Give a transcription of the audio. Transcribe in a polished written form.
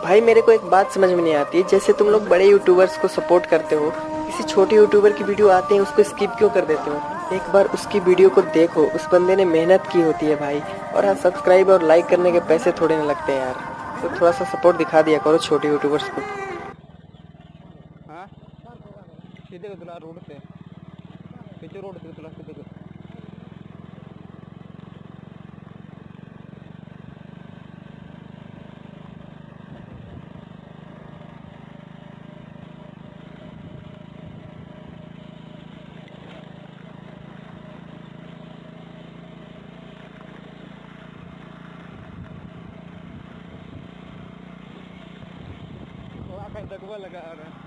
भाई मेरे को एक बात समझ में नहीं आती, जैसे तुम लोग बड़े यूट्यूबर्स को सपोर्ट करते हो, किसी छोटे यूट्यूबर की वीडियो आते हैं उसको स्किप क्यों कर देते हो? एक बार उसकी वीडियो को देखो, उस बंदे ने मेहनत की होती है भाई। और हाँ, सब्सक्राइब और लाइक करने के पैसे थोड़े ना लगते हैं यार, तो थोड़ा सा सपोर्ट दिखा दिया करो छोटे यूट्यूबर्स को। हाँ सीधे तुला रोड से पीछे रोड से तुला सीधे दगवा लगा रहा है।